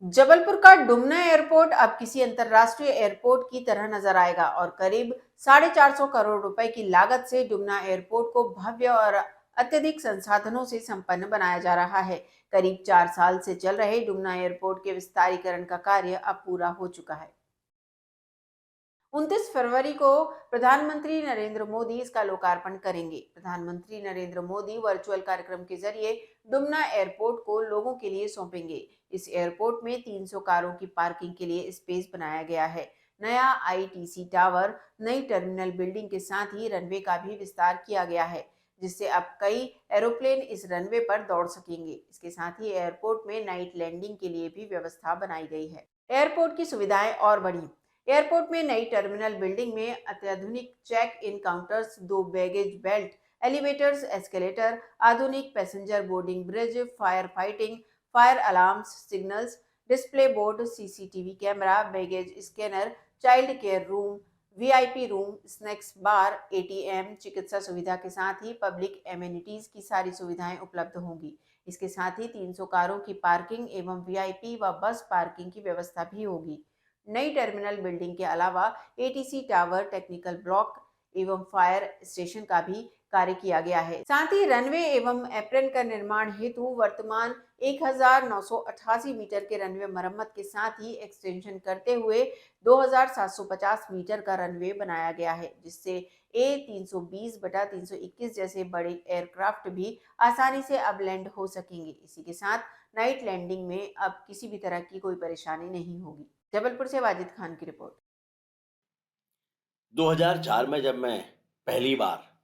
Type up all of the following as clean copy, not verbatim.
जबलपुर का डुमना एयरपोर्ट अब किसी अंतर्राष्ट्रीय एयरपोर्ट की तरह नजर आएगा और करीब 450 करोड़ रुपए की लागत से डुमना एयरपोर्ट को भव्य और अत्यधिक संसाधनों से संपन्न बनाया जा रहा है। करीब 4 साल से चल रहे डुमना एयरपोर्ट के विस्तारीकरण का कार्य अब पूरा हो चुका है। 29 फरवरी को प्रधानमंत्री नरेंद्र मोदी इसका लोकार्पण करेंगे। प्रधानमंत्री नरेंद्र मोदी वर्चुअल कार्यक्रम के जरिए डुमना एयरपोर्ट को लोगों के लिए सौंपेंगे। इस एयरपोर्ट में 300 कारों की पार्किंग के लिए स्पेस बनाया गया है। नया आईटीसी टावर, नई टर्मिनल बिल्डिंग के साथ ही रनवे का भी विस्तार किया गया है, जिससे अब कई एरोप्लेन इस रनवे पर दौड़ सकेंगे। इसके साथ ही एयरपोर्ट में नाइट लैंडिंग के लिए भी व्यवस्था बनाई गई है। एयरपोर्ट की सुविधाएं और बढ़ी। एयरपोर्ट में नई टर्मिनल बिल्डिंग में अत्याधुनिक check in counters, 2 baggage belt, elevators, escalator, आधुनिक passenger boarding bridge, fire fighting, fire alarms, signals, display board, CCTV camera, baggage scanner, child care room, VIP room, snacks bar, ATM, चिकित्सा सुविधा के साथ ही public amenities की सारी सुविधाएं उपलब्ध होंगी। इसके साथ ही 300 कारों की पार्किंग एवं वीआईपी व बस पार्किंग की व्यवस्था भी होगी। नई टर्मिनल बिल्डिंग के अलावा एटीसी टावर, टेक्निकल ब्लॉक एवं फायर स्टेशन का भी कार्य किया गया है। साथ ही रनवे एवं एप्रन का निर्माण हेतु वर्तमान 1988 मीटर के रनवे मरम्मत के साथ ही एक्सटेंशन करते हुए 2750 मीटर का रनवे बनाया गया है, जिससे A320/321 जैसे बड़े एयरक्राफ्ट भी आसानी से अब लैंड हो सकेंगे। इसी के साथ नाइट लैंडिंग में अब किसी भी तरह की कोई परेशानी नहीं होगी। जबलपुर से वाजिद खान की रिपोर्ट। 2004 में जब मैं पहली बार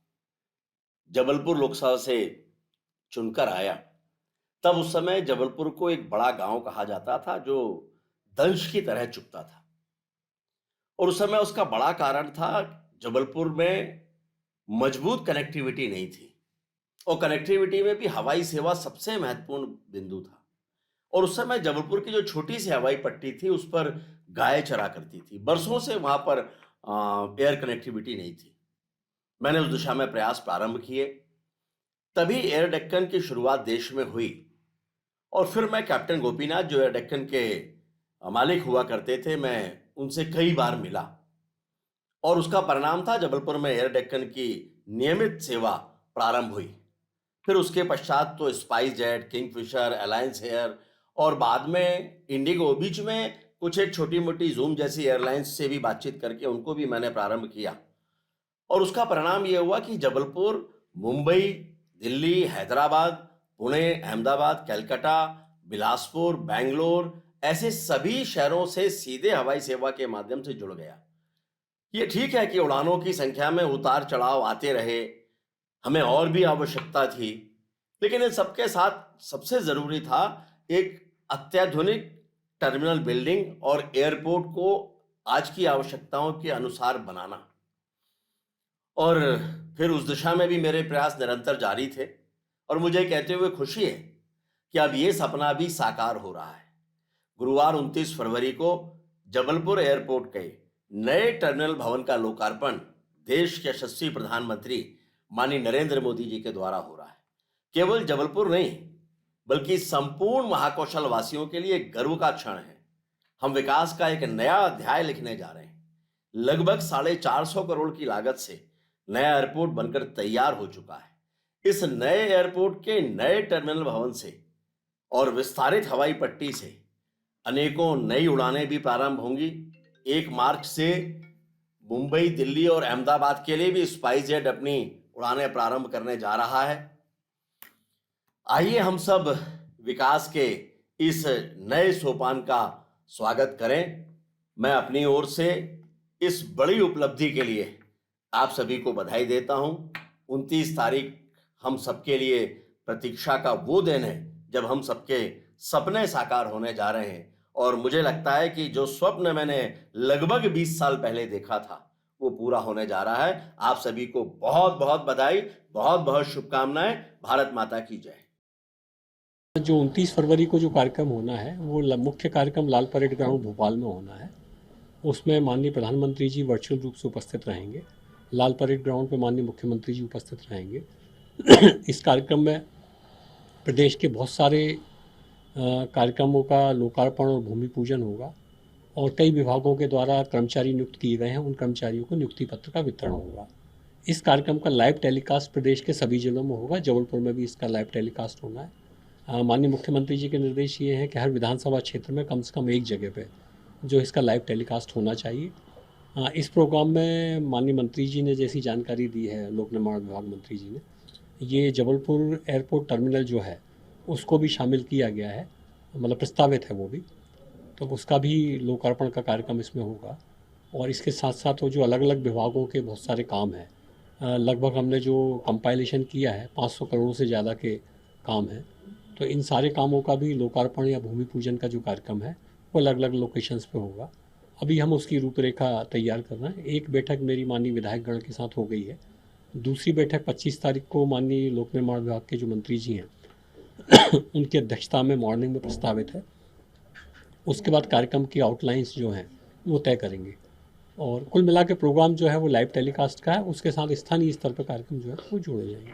जबलपुर लोकसभा से चुनकर आया, तब उस समय जबलपुर को एक बड़ा गांव कहा जाता था जो दंश की तरह चुभता था। और उस समय उसका बड़ा कारण था, जबलपुर में मजबूत कनेक्टिविटी नहीं थी और कनेक्टिविटी में भी हवाई सेवा सबसे महत्वपूर्ण बिंदु था। और उस समय जबलपुर की जो छोटी सी हवाई पट्टी थी, उस पर गाय चरा करती थी। बरसों से वहां पर एयर कनेक्टिविटी नहीं थी। मैंने उस दिशा में प्रयास प्रारंभ किए, तभी एयर डेक्कन की शुरुआत देश में हुई। और फिर मैं कैप्टन गोपीनाथ, जो एयर डेक्कन के मालिक हुआ करते थे, मैं उनसे कई बार मिला और उसका परिणाम था जबलपुर में एयर डेक्कन की नियमित सेवा प्रारंभ हुई। फिर उसके पश्चात तो spice jet, Kingfisher, alliance air और बाद में इंडिगो, बीच में कुछ एक छोटी मोटी जूम जैसी एयरलाइंस से भी बातचीत करके उनको भी मैंने प्रारंभ किया। और उसका परिणाम ये हुआ कि जबलपुर, मुंबई, दिल्ली, हैदराबाद, पुणे, अहमदाबाद, कलकत्ता, बिलासपुर, बेंगलोर, ऐसे सभी शहरों से सीधे हवाई सेवा के माध्यम से जुड़ गया। ये ठीक है कि उड़ानों की संख्या में उतार चढ़ाव आते रहे, हमें और भी आवश्यकता थी, लेकिन इन सबके साथ सबसे जरूरी था एक अत्याधुनिक टर्मिनल बिल्डिंग और एयरपोर्ट को आज की आवश्यकताओं के अनुसार बनाना। और फिर उस दिशा में भी मेरे प्रयास निरंतर जारी थे और मुझे कहते हुए खुशी है कि अब ये सपना भी साकार हो रहा है। गुरुवार 29 फरवरी को जबलपुर एयरपोर्ट के नए टर्मिनल भवन का लोकार्पण देश के यशस्वी प्रधानमंत्री माननीय नरेंद्र मोदी जी के द्वारा हो रहा है। केवल जबलपुर नहीं, बल्कि संपूर्ण महाकौशल वासियों के लिए गर्व का क्षण है। हम विकास का एक नया अध्याय लिखने जा रहे हैं। लगभग 450 करोड़ की लागत से नया एयरपोर्ट बनकर तैयार हो चुका है। इस नए एयरपोर्ट के नए टर्मिनल भवन से और विस्तारित हवाई पट्टी से अनेकों नई उड़ानें भी प्रारंभ होंगी। 1 मार्च से मुंबई, दिल्ली और अहमदाबाद के लिए भी स्पाइस जेट अपनी उड़ानें प्रारंभ करने जा रहा है। आइए हम सब विकास के इस नए सोपान का स्वागत करें। मैं अपनी ओर से इस बड़ी उपलब्धि के लिए आप सभी को बधाई देता हूं। 29 तारीख हम सबके लिए प्रतीक्षा का वो दिन है जब हम सबके सपने साकार होने जा रहे हैं। और मुझे लगता है कि जो स्वप्न मैंने लगभग 20 साल पहले देखा था, वो पूरा होने जा रहा है। आप सभी को बहुत बहुत बधाई, बहुत बहुत शुभकामनाएं। भारत माता की जय। जो 29 फरवरी को जो कार्यक्रम होना है, वो मुख्य कार्यक्रम लाल परेड ग्राउंड भोपाल में होना है। उसमें माननीय प्रधानमंत्री जी वर्चुअल रूप से उपस्थित रहेंगे। लाल परेड ग्राउंड पे माननीय मुख्यमंत्री जी उपस्थित रहेंगे। इस कार्यक्रम में प्रदेश के बहुत सारे कार्यक्रमों का लोकार्पण और भूमि पूजन होगा और कई विभागों के द्वारा कर्मचारी नियुक्त किए गए हैं, उन कर्मचारियों को नियुक्ति पत्र का वितरण होगा। इस कार्यक्रम का लाइव टेलीकास्ट प्रदेश के सभी जिलों में होगा, जबलपुर में भी इसका लाइव टेलीकास्ट होना है। माननीय मुख्यमंत्री जी के निर्देश ये हैं कि हर विधानसभा क्षेत्र में से कम एक जगह पे जो इसका लाइव टेलीकास्ट होना चाहिए। इस प्रोग्राम में माननीय मंत्री जी ने जैसी जानकारी दी है, लोक निर्माण विभाग मंत्री जी ने, ये जबलपुर एयरपोर्ट टर्मिनल जो है उसको भी शामिल किया गया है, मतलब प्रस्तावित है वो भी, तो उसका भी लोकार्पण का कार्यक्रम इसमें होगा। और इसके साथ साथ वो जो अलग अलग विभागों के बहुत सारे काम हैं, लगभग हमने जो कंपाइलेशन किया है 500 करोड़ से ज़्यादा के काम हैं, तो इन सारे कामों का भी लोकार्पण या भूमि पूजन का जो कार्यक्रम है वो अलग अलग लोकेशंस पे होगा। अभी हम उसकी रूपरेखा तैयार कर रहे हैं। एक बैठक मेरी माननीय विधायकगण के साथ हो गई है, दूसरी बैठक 25 तारीख को माननीय लोक निर्माण विभाग के जो मंत्री जी हैं उनकी अध्यक्षता में मॉर्निंग में प्रस्तावित है। उसके बाद कार्यक्रम की आउटलाइंस जो हैं वो तय करेंगे और कुल मिला के प्रोग्राम जो है वो लाइव टेलीकास्ट का है, उसके साथ स्थानीय स्तर पर कार्यक्रम जो है वो जोड़े जाएंगे।